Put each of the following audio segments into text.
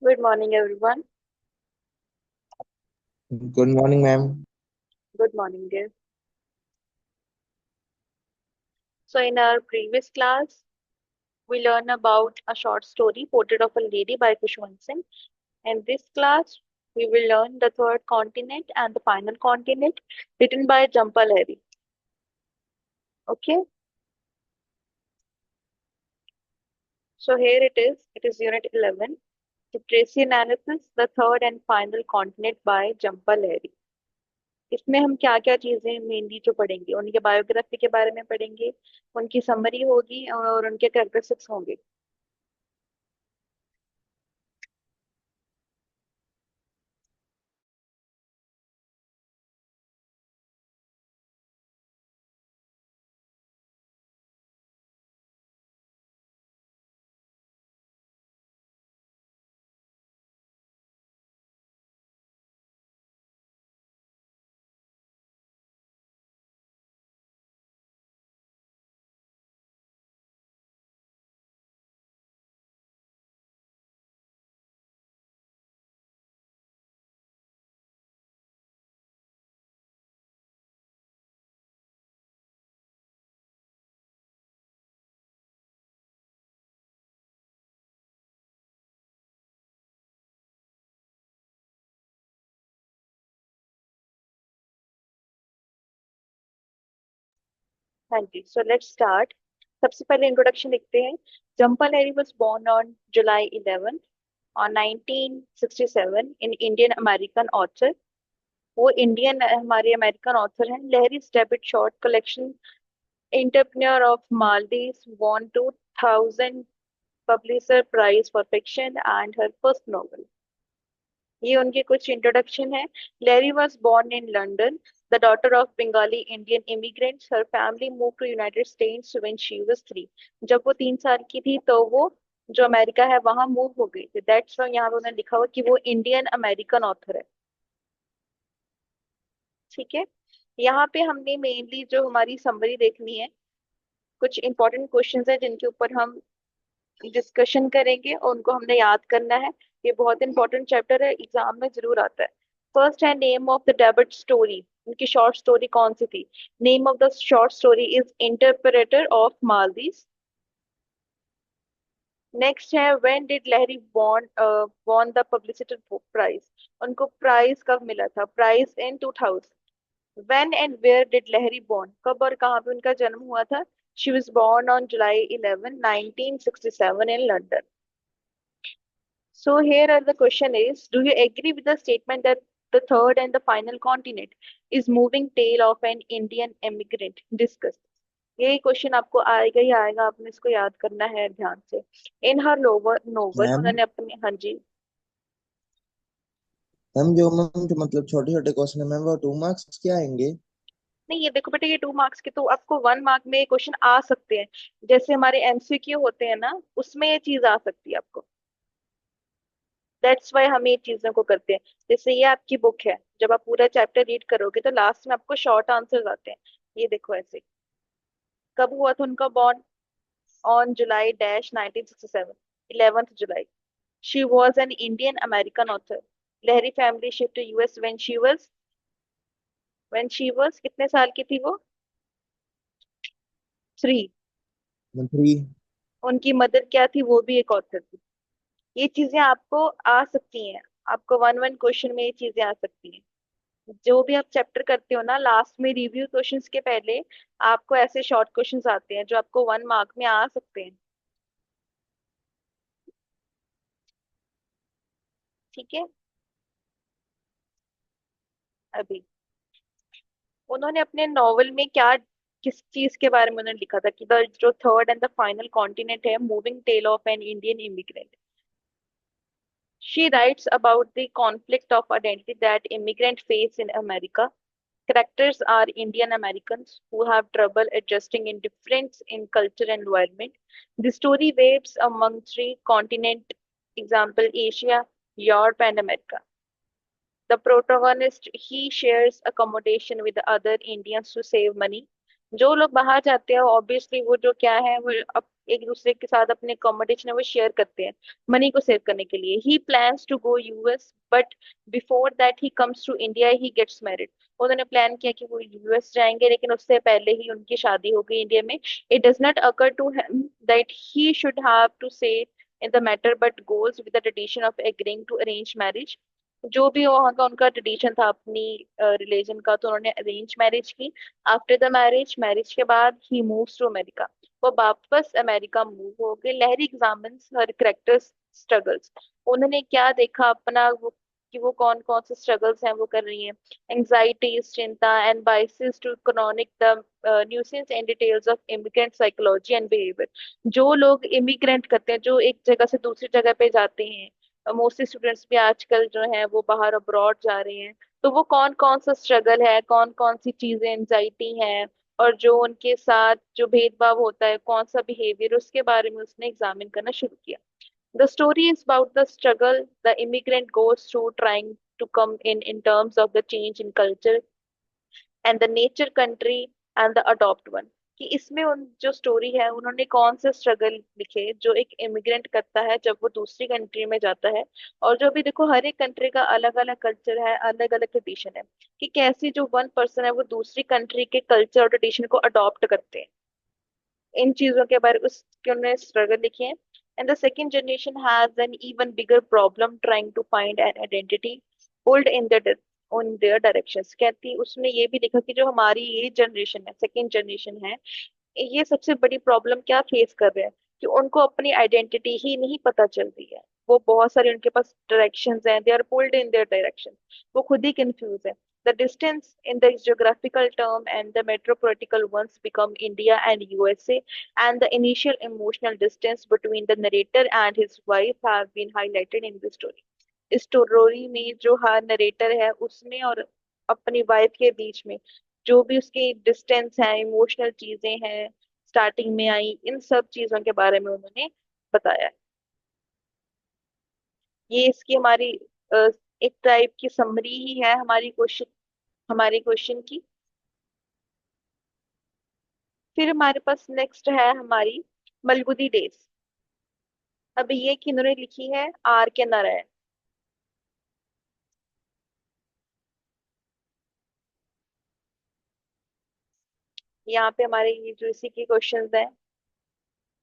Good morning, everyone. Good morning, ma'am. Good morning, dear. So, in our previous class, we learned about a short story, Portrait of a Lady by Khushwant Singh. In this class, we will learn the third continent and the final continent, written by Jhumpa Lahiri. Okay, so here it is. It is Unit 11, Literacy Analysis, the third and final continent by Jhumpa Lahiri. इसमें हम क्या क्या चीजें mainly जो पढ़ेंगे, उनके biography के बारे में पढ़ेंगे, उनकी समरी होगी और उनके कैरेक्टरिस्टिक्स होंगे. हाँ जी, सो लेट्स स्टार्ट. सबसे पहले इंट्रोडक्शन लिखते हैं. Jhumpa Lahiri was born on July 11 और 1967 इन इंडियन अमेरिकन ऑथर. वो इंडियन हमारे अमेरिकन ऑथर हैं. Lahiri debut short collection interpreter of maladies won 2000 publisher prize for fiction and her first novel. ये उनके कुछ इंट्रोडक्शन है. Lahiri was born in London, the daughter of Bengali Indian immigrants. Her family move to United States when she was 3. जब वो 3 साल की थी तो वो जो अमेरिका है वहां मूव हो गई थी. दैट्स व्हाई यहाँ पे उन्होंने लिखा हुआ कि वो इंडियन अमेरिकन ऑथर है. ठीक है. यहाँ पे हमने मेनली जो हमारी समरी देखनी है, कुछ इंपॉर्टेंट क्वेश्चंस हैं जिनके ऊपर हम डिस्कशन करेंगे और उनको हमने याद करना है. ये बहुत इंपॉर्टेंट चैप्टर है, एग्जाम में जरूर आता है. फर्स्ट है name of the debut story. उनकी शॉर्ट स्टोरी कौन सी थी? Name of the short story is interpreter of maladies. Next है when did Lahiri won the publicity prize. उनको प्राइज कब मिला था? Prize in 2000. When and where did Lahiri born. कब और कहाँ पे उनका जन्म हुआ था? She was born on July 11, 1967 in London. So here are the question is, do you agree with the statement that the third and the final continent is moving tail of an Indian immigrant? Discuss. यही question आपको आएगा ही आएगा, आपने इसको याद करना है ध्यान से. इन हर नोवल नोवल मैम उन्होंने अपने. हाँ जी. मैम जो मैम जो मतलब छोटे छोटे क्वेश्चन है मैम वो 2 मार्क्स के आएंगे। नहीं, ये देखो बेटा, ये 2 मार्क्स के तो आपको 1 मार्क में ये क्वेश्चन आ सकते हैं. जैसे हमारे एमसीक्यू होते हैं ना, उसमें ये चीज आ सकती है आपको. दैट्स वाई हम ये चीजों को करते हैं. जैसे ये आपकी बुक है, जब आप पूरा चैप्टर रीड करोगे तो लास्ट में आपको शॉर्ट आंसर्स आते हैं. ये देखो ऐसे. कब हुआ था उनका born? On July dash 1967, 11th July. She was an Indian American author. Lahiri family shift to US when she was कितने साल की थी वो? 3. मंथली। उनकी मदर क्या थी? वो भी एक ऑथर थी. ये चीजें आपको आ सकती हैं. आपको वन वन क्वेश्चन में ये चीजें आ सकती हैं. जो भी आप चैप्टर करते हो ना, लास्ट में रिव्यू क्वेश्चंस के पहले आपको ऐसे शॉर्ट क्वेश्चंस आते हैं जो आपको 1 मार्क में आ सकते हैं. ठीक है. अभी उन्होंने अपने नॉवल में क्या, किस चीज के बारे में उन्होंने लिखा था कि द जो third and the final continent है moving tale of an Indian immigrant. She writes about the conflict of identity that immigrant face in America. Characters are Indian Americans who have trouble adjusting in difference in culture and environment. The story waves among three continents, example Asia, Europe, and America. The protagonist he shares accommodation with the other Indians to save money. जो लोग बाहर जाते हैं obviously वो जो क्या है वो एक दूसरे के साथ अपने अकोमोडेशन है वो शेयर करते हैं मनी को सेव करने के लिए। He plans to go US, but before that he comes to India, he gets married. उन्होंने प्लान किया कि वो यूएस जाएंगे, लेकिन उससे पहले ही उनकी शादी हो गई इंडिया में। It does not occur to him that he should have to say in the matter, but goes with the tradition of agreeing to arrange marriage. जो भी वहाँ का उनका ट्रेडिशन था अपनी रिलीजन का, तो उन्होंने अरेंज मैरिज की। आफ्टर द मैरिज, मैरिज के बाद ही मूव्स टू अमेरिका। वो वापस अमेरिका मूव हो गए। लहरी एग्जामिन्स हर करेक्टर स्ट्रगल्स। उन्होंने क्या देखा अपना वो, कि वो कौन कौन से स्ट्रगल्स हैं वो कर रही हैं। एंजाइटीज, चिंता and biases to economic the nuances and details of immigrant psychology and behaviour. जो लोग इमिग्रेंट करते हैं, जो एक जगह से दूसरी जगह पे जाते हैं, मोस्टली स्टूडेंट्स भी आजकल जो है वो बाहर अब्रॉड जा रहे हैं, तो वो कौन कौन सा स्ट्रगल है, कौन कौन सी चीजें एंजाइटी है, और जो उनके साथ जो भेदभाव होता है, कौन सा बिहेवियर, उसके बारे में उसने एग्जामिन करना शुरू किया। The story is about the struggle the immigrant goes through trying to come in terms of the change in culture and the nature country and the adopt one. कि इसमें उन जो स्टोरी है, उन्होंने कौन से स्ट्रगल लिखे जो एक इमिग्रेंट करता है जब वो दूसरी कंट्री में जाता है। और जो भी देखो, हर एक कंट्री का अलग अलग कल्चर है, अलग अलग ट्रेडिशन है, कि कैसे जो वन पर्सन है वो दूसरी कंट्री के कल्चर और ट्रेडिशन को अडॉप्ट करते हैं। इन चीजों के बारे उसके उन्होंने स्ट्रगल लिखे हैं। And the second generation has an even bigger problem trying to find an identity pulled in the on their directions. कहती उसने ये भी लिखा कि जो हमारी ये जनरेशन है, सेकेंड जनरेशन है, ये सबसे बड़ी प्रॉब्लम क्या फेस कर रहे हैं, कि उनको अपनी आइडेंटिटी ही नहीं पता चल रही है। वो बहुत सारे उनके पास डायरेक्शंस हैं, they are pulled in their direction. वो खुद ही कंफ्यूज है। The distance in the geographical term and the metropolitical ones become India and USA, and the initial emotional distance between the narrator and his wife have been highlighted in the story. इस story में जो हर narrator है उसमें और अपनी wife के बीच में जो भी उसकी डिस्टेंस है, इमोशनल चीजें हैं स्टार्टिंग में आई, इन सब चीजों के बारे में उन्होंने बताया है। ये इसकी हमारी अ, एक टाइप की समरी ही है हमारी क्वेश्चन की। फिर हमारे पास नेक्स्ट है हमारी मलगुदी डेज। अब ये किन्होंने लिखी है, आर के नारायण। यहाँ पे हमारे ये जो इसी के क्वेश्चंस हैं।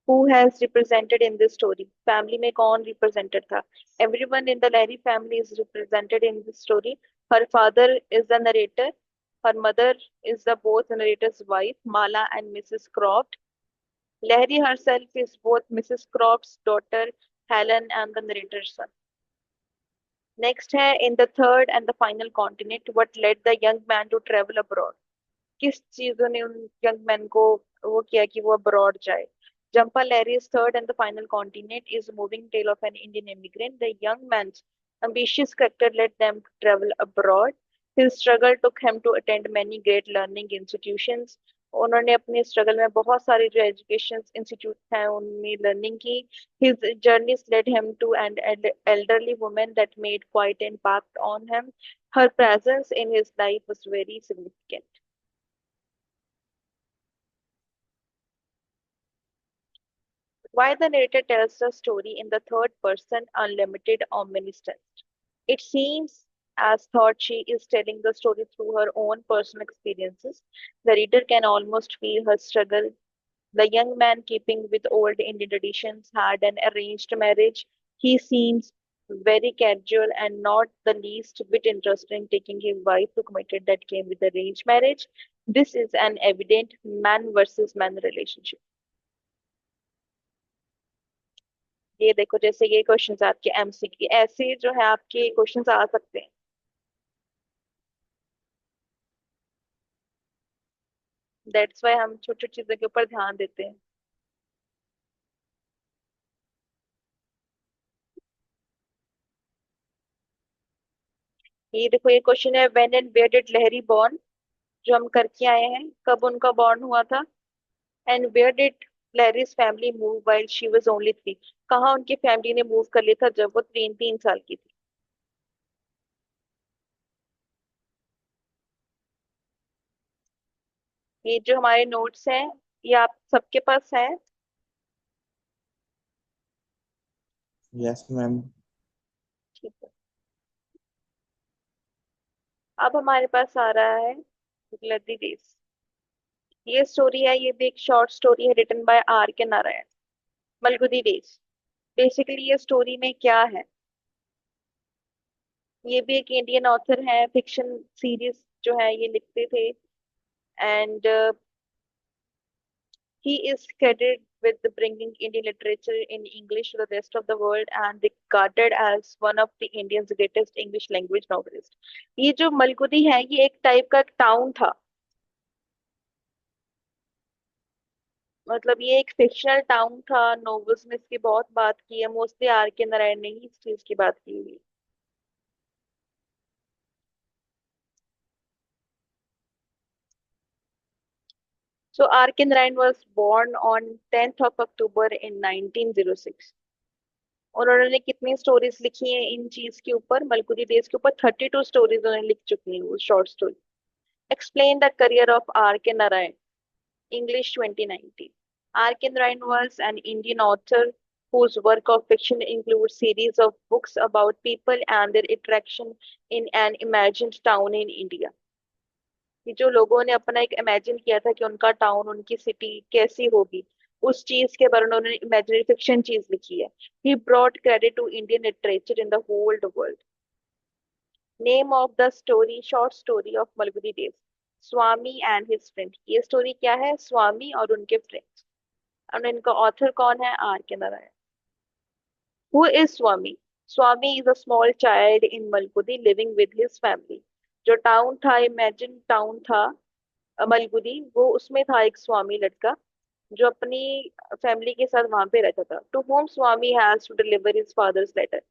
Who has represented in this story, family में कौन रिप्रेजेंटेड था। Everyone in the Lahiri family is represented in this story. Her father is the narrator, her mother is the both narrator's wife, Mala and Mrs. Croft. Lahiri herself is both Mrs. Croft's daughter, Helen, and the narrator's son. Next है, in the third and the final continent, what led the young man to travel abroad? किस चीजों ने उन young man को वो किया कि वो अब्रॉड जाए। Jampa लहरी's third and the final continent is a moving tale of an Indian immigrant. The young man's ambitious character led them to travel abroad. His struggle took him to attend many great learning institutions. उन्होंने अपने struggle में बहुत सारे जो education institute हैं उनमें learning की। His journeys led him to an elderly woman that made quite an impact on him. Her presence in his life was very significant. Why the narrator tells the story in the third person unlimited omniscient. It seems as thought she is telling the story through her own personal experiences. The reader can almost feel her struggle. The young man, keeping with old Indian traditions, had an arranged marriage. He seems very casual and not the least bit interested in taking his wife to committed that came with arranged marriage. This is an evident man versus man relationship. ये देखो, जैसे ये questions आपके MCQ ऐसे जो है आपके questions आ सकते हैं। दैट्स वाई हम छोटी छोटी चीजों के ऊपर ध्यान देते हैं। ये देखो, ये क्वेश्चन है, when and where did Lahiri born, जो हम करके आए हैं, कब उनका बॉर्न हुआ था। And where did Lahiri's family move while she was only 3, कहाँ उनकी फैमिली ने मूव कर लिया था जब वो 3 3 साल की थी। ये जो हमारे नोट्स हैं, ये आप सबके पास है। Yes ma'am. ठीक है। अब हमारे पास आ रहा है ब्लडी डेज। ये स्टोरी है, ये भी एक शॉर्ट स्टोरी है written by are K Narayan. मलगुदी days, basically ये स्टोरी में क्या है, ये भी एक इंडियन ऑथर है, फिक्शन सीरीज जो है ये लिखते थे। And he is credited with the bringing Indian literature in English to the rest of the world and regarded as one of the India's greatest English language novelists. ये जो मलगुदी है ये एक टाइप का टाउन था, मतलब ये एक फिक्शनल टाउन था। नॉवेल्स में इसकी बहुत बात की है, मोस्टली आर के नारायण ने ही इस चीज की बात की हुई। So R.K. Narayan was born on 10th of October in 1906। और उन्होंने कितनी स्टोरीज लिखी हैं इन चीज के ऊपर, मलगुदी डेज के ऊपर? 32 स्टोरीज उन्होंने लिख चुकी हैं, वो short story. Explain the career of R K Narayan, English 2019। Are K Narayan was an Indian author whose work of fiction includes series of books about people and their interaction in an imagined town in India। कि जो लोगों ने अपना एक imagine किया था कि उनका टाउन, उनकी सिटी कैसी होगी, उस चीज के बारे में उन्होंने इमेजिनरी फिक्शन चीज लिखी है। He brought credit to Indian literature in the whole world. Name of the story, short story of Malgudi days, Swami and his friend. ये स्टोरी क्या है? स्वामी और उनके फ्रेंड्स। और इनका ऑथर कौन है? R K Narayan. Who is Swami? Swami is a small child in Malgudi living with his family. जो टाउन था, इमेजिन टाउन था मलगुदी, वो उसमें था एक स्वामी लड़का जो अपनी फैमिली के साथ वहां पे रहता था। To whom Swami has to deliver his father's letter.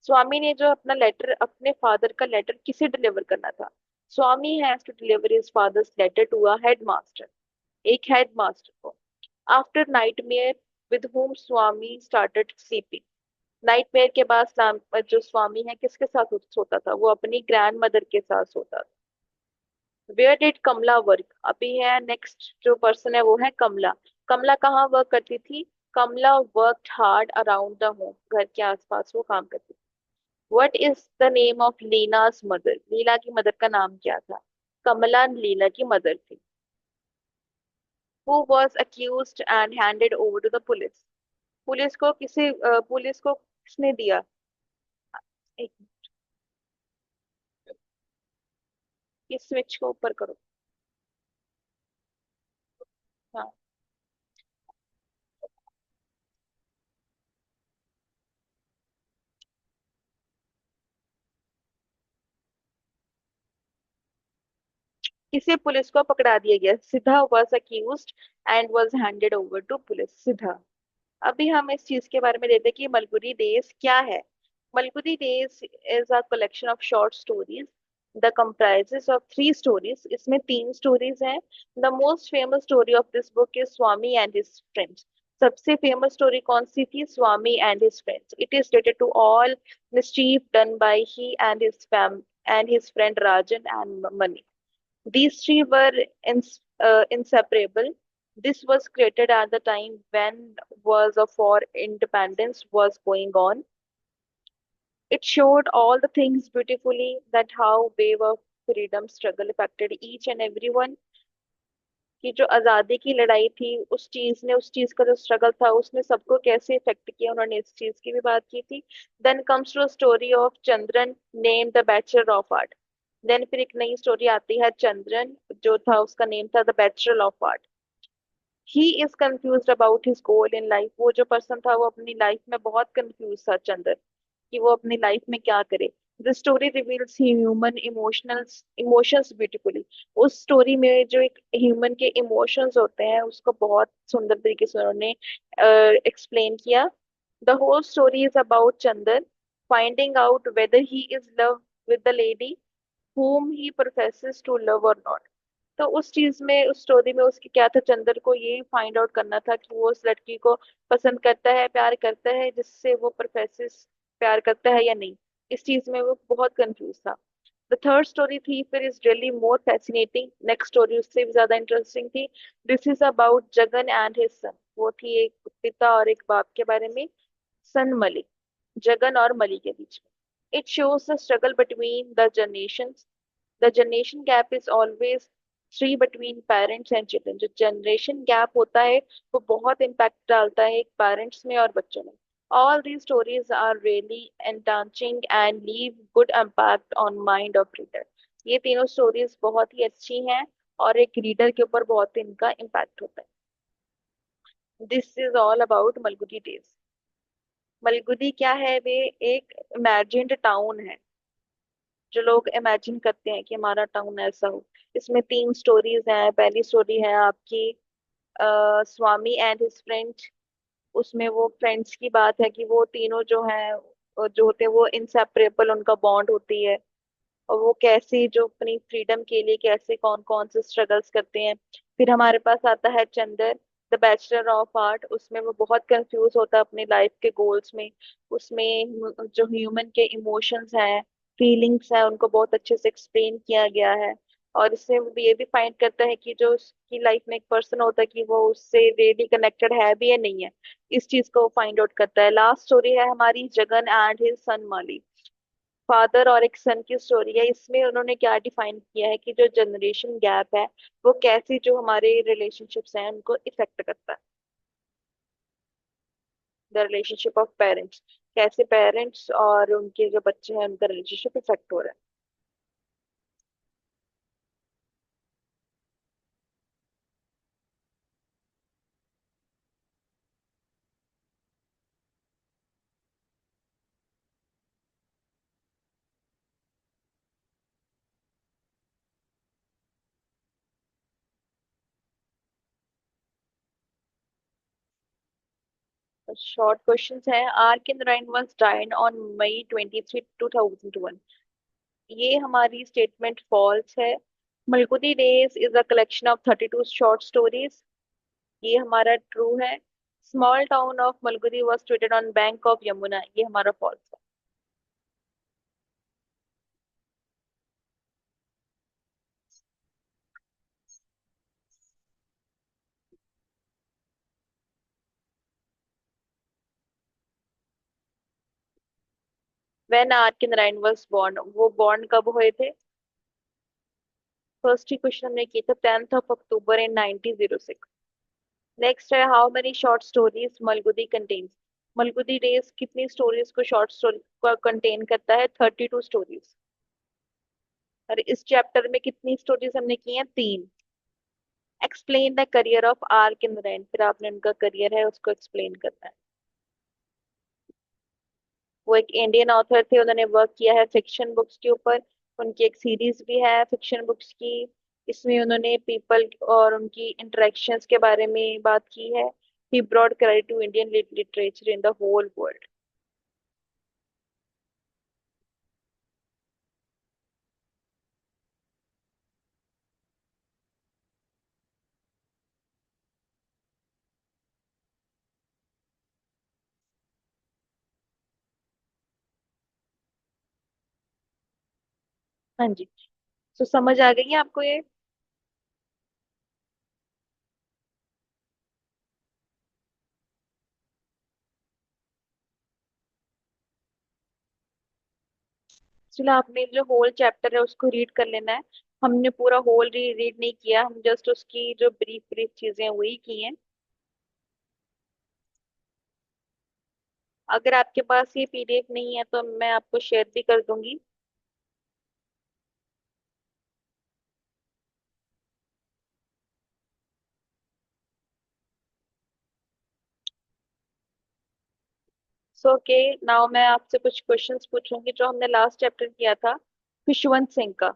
स्वामी ने जो अपना लेटर, अपने फादर का लेटर किसे डिलीवर करना था? Swami has to deliver his father's letter to a headmaster, एक हेडमास्टर को। After nightmare with whom Swami started sleeping. Nightmare के बाद जो स्वामी है किसके साथ सोता था? वो अपनी ग्रैंड मदर के साथ सोता था। Where did Kamala work? अभी है नेक्स्ट जो पर्सन है वो है कमला। कमला कहाँ वर्क करती थी? Kamala worked hard around the home, घर के आसपास वो काम करती थी। What is the name of Leena's mother? Leela की मदर का नाम क्या था? कमला लीला की मदर थी। Who was accused and handed over to the police? Police को किसे, पुलिस को किसने दिया? एक, इस स्विच को ऊपर करो। हाँ, किसे पुलिस को पकड़ा दिया गया? Siddha was accused and was handed over to police, Siddha. अभी हम इस चीज के बारे में देते हैं कि मलगुदी डेज क्या है। Malgudi days is a collection of short stories the comprises of three stories। इसमें तीन स्टोरीज हैं। The most famous story of this book is Swami and his friends. सबसे फेमस स्टोरी कौन सी थी? Swami and his friends. It is related to all mischief done by he and his friend Rajan and Mani। These three were inseparable। This was created at the time when was a for independence was going on। It showed all the things beautifully that how wave of freedom struggle affected each and everyone। कि जो आजादी की लड़ाई थी उस चीज ने, उस चीज का जो स्ट्रगल था उसने सबको कैसे इफेक्ट किया, उन्होंने इस चीज की भी बात की थी। Then comes to story of Chandran name the bachelor of art. Then फिर एक नई स्टोरी आती है, चंद्रन जो था उसका नेम था the bachelor of art. He is confuse about his goal in life. वो जो पर्सन था वो अपनी लाइफ में बहुत कंफ्यूज था, चंद्र, कि वो अपनी लाइफ में क्या करे। The story reveals human emotions beautifully. उस स्टोरी में जो एक ह्यूमन के इमोशंस होते हैं उसको बहुत सुंदर तरीके से उन्होंने एक्सप्लेन किया। The whole story is about Chandar finding out whether he is love with the lady whom he professes to love or not। तो उस चीज में, उस स्टोरी में उसकी क्या था, चंदर को ये फाइंड आउट करना था कि वो उस लड़की को पसंद करता है, प्यार करता है, जिससे वो प्रोफेसेस प्यार करता है या नहीं। इस चीज में वो बहुत कंफ्यूज था। द थर्ड स्टोरी थी फिर is really more fascinating. Next story उससे भी ज्यादा इंटरेस्टिंग थी। This is about Jagan and his son. वो थी एक पिता और एक बाप के बारे में, सन मलिक। जगन और मली के बीच में। It shows the struggle between the generations. The generation gap is always three between parents and children. जो जनरेशन गैप होता है वो बहुत इम्पैक्ट डालता है एक पेरेंट्स में और बच्चों में। All these stories are really entrancing and leave good impact on mind of reader। ये तीनों स्टोरीज बहुत ही अच्छी हैं और एक रीडर के ऊपर बहुत इनका इम्पैक्ट होता है। This is all about Malgudi days. Malgudi क्या है? वे एक इमेजिन्ड टाउन है, जो लोग इमेजिन करते हैं कि हमारा टाउन ऐसा हो। इसमें तीन स्टोरीज हैं। पहली स्टोरी है आपकी स्वामी एंड हिज फ्रेंड। उसमें वो फ्रेंड्स की बात है कि वो तीनों जो हैं, जो होते हैं वो इनसेपरेबल, उनका बॉन्ड होती है। और वो कैसे जो अपनी फ्रीडम के लिए कैसे कौन कौन से स्ट्रगल्स करते हैं। फिर हमारे पास आता है Chandar, the bachelor of art. उसमें वो बहुत कंफ्यूज होता है अपनी लाइफ के गोल्स में। उसमें जो ह्यूमन के इमोशंस हैं, फीलिंग्स हैं, उनको बहुत अच्छे से एक्सप्लेन किया गया है। और इससे वो ये भी फाइंड करता है कि जो उसकी लाइफ में एक पर्सन होता है कि वो उससे रियली कनेक्टेड है भी या नहीं है। इस चीज को फाइंड आउट करता है। लास्ट स्टोरी है हमारी Jagan and his son Mali. Father और एक सन की स्टोरी है। इसमें उन्होंने क्या डिफाइन किया है कि जो जनरेशन गैप है वो कैसे जो हमारे रिलेशनशिप्स हैं उनको इफेक्ट करता है। द रिलेशनशिप ऑफ पेरेंट्स, कैसे पेरेंट्स और उनके जो बच्चे हैं उनका रिलेशनशिप इफेक्ट हो रहा है। शॉर्ट क्वेश्चंस हैं। R K Narayan once died on May 23, 2001। ये हमारी स्टेटमेंट फॉल्स है। Malgudi days is a collection of 32 short stories. ये हमारा ट्रू है। Small town of Malgudi was situated on bank of Yamuna. ये हमारा फॉल्स है। When R K Narayan was born, वो बॉर्न कब हुए थे? फर्स्ट ही क्वेश्चन हमने किया था 10th of October in 1906। Next है how many short stories Malgudi contains. Malgudi days कितनी स्टोरीज को शॉर्ट स्टोरी को कंटेन करता है? 32 स्टोरीज। और इस चैप्टर में कितनी स्टोरीज हमने की हैं? तीन। Explain the career of R K Narayan. फिर आपने उनका करियर है उसको एक्सप्लेन करना है। वो एक इंडियन ऑथर थे, उन्होंने वर्क किया है फिक्शन बुक्स के ऊपर। उनकी एक सीरीज भी है फिक्शन बुक्स की। इसमें उन्होंने पीपल और उनकी इंटरेक्शंस के बारे में बात की है। He brought credit to Indian literature in the whole world. हाँ जी। तो समझ आ गई है आपको ये? चलो आपने जो होल चैप्टर है उसको रीड कर लेना है। हमने पूरा होल रीड नहीं किया, हम जस्ट उसकी जो ब्रीफ ब्रीफ चीजें हैं वही की हैं। अगर आपके पास ये पीडीएफ नहीं है तो मैं आपको शेयर भी कर दूंगी। सो ओके, नाउ मैं आपसे कुछ क्वेश्चंस पूछूंगी जो हमने लास्ट चैप्टर किया था खुशवंत सिंह का।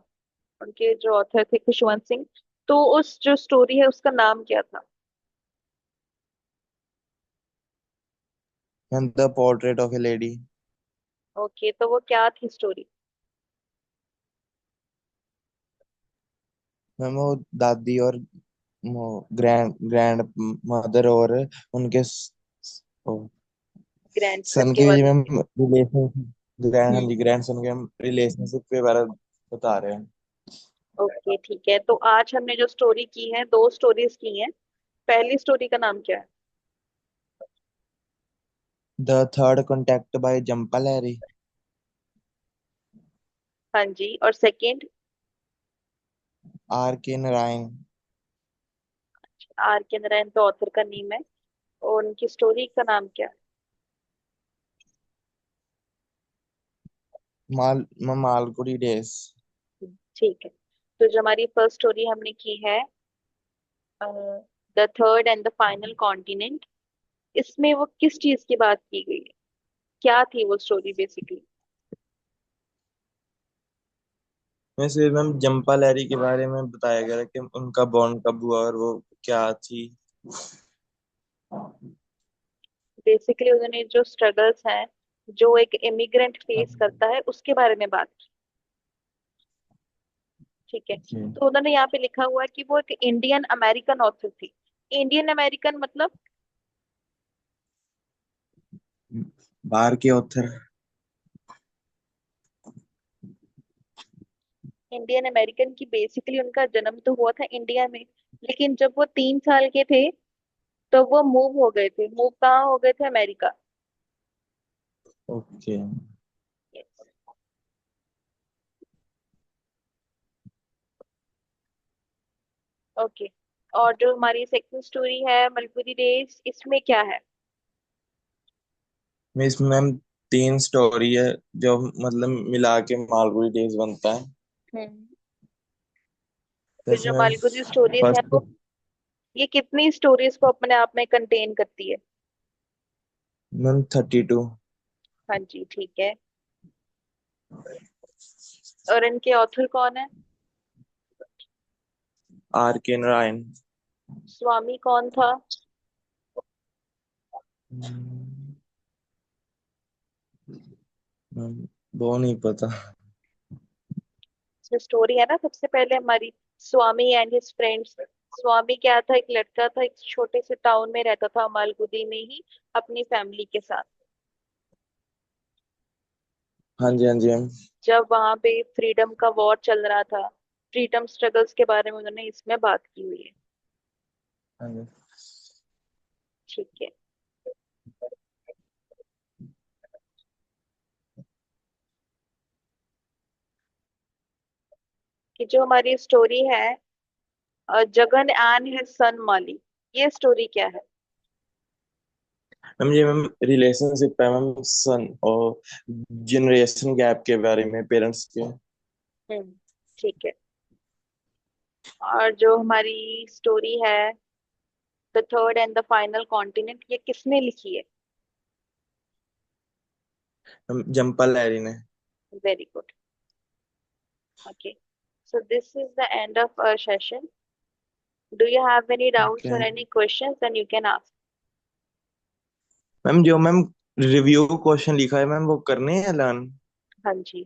उनके जो ऑथर थे खुशवंत सिंह। तो उस जो स्टोरी है उसका नाम क्या था? And the portrait of a lady। Okay, तो वो क्या थी स्टोरी? मैम वो दादी और ग्रैंड ग्रैंड मदर और उनके ग्रैंडसन सन के के बीच बारे में? में रिलेशन, ग्रैंड, हाँ हम्म। जी, ग्रैंड सन के रिलेशनशिप के बारे में बता रहे हैं। ओके ठीक है, तो आज हमने जो स्टोरी की है, दो स्टोरीज की हैं। पहली स्टोरी का नाम क्या है? The third contact by Jhumpa Lahiri. हाँ जी, और second? Are K Narayan. Are K Narayan तो ऑथर का नेम है। और उनकी स्टोरी का नाम क्या है? मालगुडी डेज। ठीक है। तो जो हमारी फर्स्ट स्टोरी हमने की है, the third and the final continent, इसमें वो किस चीज की बात की गई है? क्या थी वो स्टोरी बेसिकली? वैसे मैम जंपा लहरी के बारे में बताया गया है कि उनका बॉन्ड कब हुआ और वो क्या थी। बेसिकली उन्होंने जो स्ट्रगल्स हैं, जो एक इमिग्रेंट फेस करता है, उसके बारे में बात की। ठीक है। ओके। तो उन्होंने यहाँ पे लिखा हुआ है कि वो एक इंडियन अमेरिकन ऑथर थी। इंडियन अमेरिकन मतलब? बाहर के ऑथर। इंडियन अमेरिकन की बेसिकली उनका जन्म तो हुआ था इंडिया में, लेकिन जब वो 3 साल के थे तो वो मूव हो गए थे। मूव कहाँ हो गए थे? अमेरिका। Okay okay. और जो हमारी सेकंड स्टोरी है, मलपुरी डेज, इसमें क्या है? मैं इसमें मैम तीन स्टोरी है जो मतलब मिला के मालगुडी डेज बनता है। हम्म। तो जैसे जो मैम मालगुडी स्टोरीज है फर्स्ट वो, ये कितनी स्टोरीज को अपने आप में कंटेन करती है? मैम 32। हाँ जी, ठीक है। और इनके ऑथर कौन है? R K Narayan. स्वामी कौन था? मैम वो नहीं पता। जो स्टोरी है ना, सबसे पहले हमारी, स्वामी एंड हिज फ्रेंड्स। स्वामी क्या था? एक लड़का था, एक छोटे से टाउन में रहता था, मालगुडी में ही, अपनी फैमिली के साथ। हाँ जी हाँ जी मैम। जब वहां पे फ्रीडम का वॉर चल रहा था, फ्रीडम स्ट्रगल्स के बारे में उन्होंने इसमें बात की हुई है। हाँ जी। ठीक है। कि जो हमारी स्टोरी है, जगन एंड हिज सन माली, ये स्टोरी क्या है? मैम ये मैम रिलेशनशिप है मैम सन और जनरेशन गैप के बारे में पेरेंट्स के। हम्म। ठीक है। और जो हमारी स्टोरी है, the third and the final continent, ये किसने लिखी है? मैम जंपा लहरी ने। Very good. Okay. So this is the end of our session. Do you have any doubts okay or any questions? Then you can ask. Ma'am जो ma'am review question लिखा है ma'am वो करने हैं learn. हाँ जी।